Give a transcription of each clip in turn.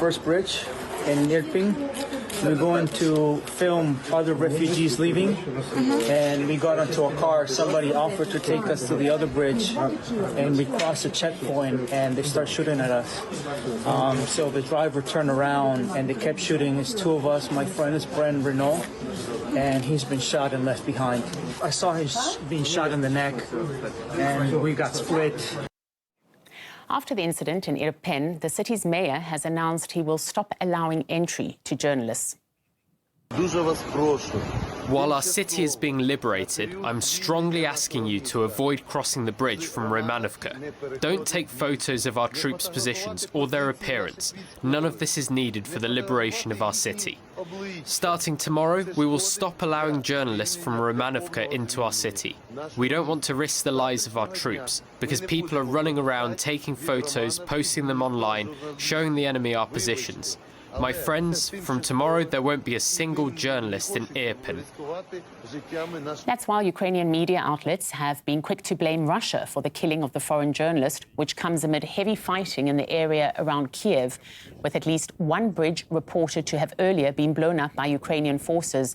First bridge in Irpin. We're going to film other refugees leaving, and we got onto a car. Somebody offered to take us to the other bridge, and we crossed a checkpoint, and they start shooting at us. So the driver turned around, and they kept shooting. It's two of us. My friend is Brent Renault, and he's been shot and left behind. I saw him being shot in the neck, and we got split. After the incident in Irpin, the city's mayor has announced he will stop allowing entry to journalists. While our city is being liberated, I'm strongly asking you to avoid crossing the bridge from Romanovka. Don't take photos of our troops' positions or their appearance. None of this is needed for the liberation of our city. Starting tomorrow, we will stop allowing journalists from Romanovka into our city. We don't want to risk the lives of our troops, because people are running around taking photos, posting them online, showing the enemy our positions. My friends, from tomorrow there won't be a single journalist in Irpin. That's while Ukrainian media outlets have been quick to blame Russia for the killing of the foreign journalist, which comes amid heavy fighting in the area around Kiev, with at least one bridge reported to have earlier been blown up by Ukrainian forces.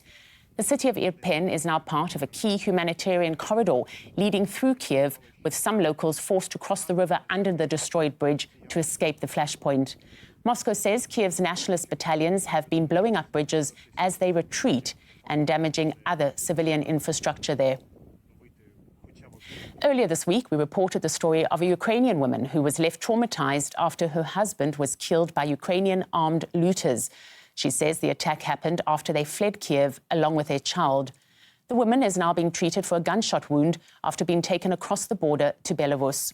The city of Irpin is now part of a key humanitarian corridor leading through Kiev, with some locals forced to cross the river under the destroyed bridge to escape the flashpoint. Moscow says Kiev's nationalist battalions have been blowing up bridges as they retreat and damaging other civilian infrastructure there. Earlier this week, we reported the story of a Ukrainian woman who was left traumatized after her husband was killed by Ukrainian armed looters. She says the attack happened after they fled Kiev along with their child. The woman is now being treated for a gunshot wound after being taken across the border to Belarus.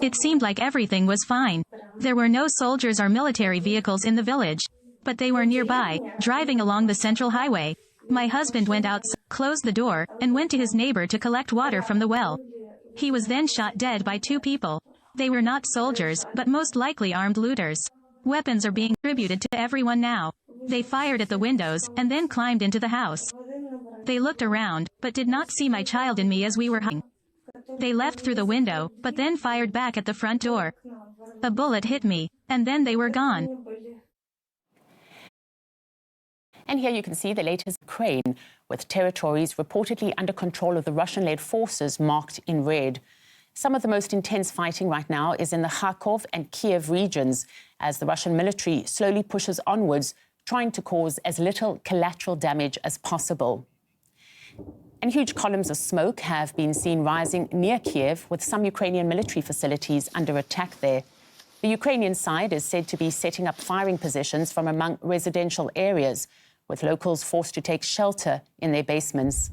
It seemed like everything was fine. There were no soldiers or military vehicles in the village, but they were nearby, driving along the central highway. My husband went out, closed the door, and went to his neighbor to collect water from the well. He was then shot dead by two people. They were not soldiers, but most likely armed looters. Weapons are being distributed to everyone now. They fired at the windows and then climbed into the house. They looked around, but did not see my child and me as we were hiding. They left through the window, but then fired back at the front door. A bullet hit me, and then they were gone. And here you can see the latest Ukraine, with territories reportedly under control of the Russian-led forces marked in red. Some of the most intense fighting right now is in the Kharkov and Kiev regions, as the Russian military slowly pushes onwards, trying to cause as little collateral damage as possible. And huge columns of smoke have been seen rising near Kiev, with some Ukrainian military facilities under attack there. The Ukrainian side is said to be setting up firing positions from among residential areas, with locals forced to take shelter in their basements.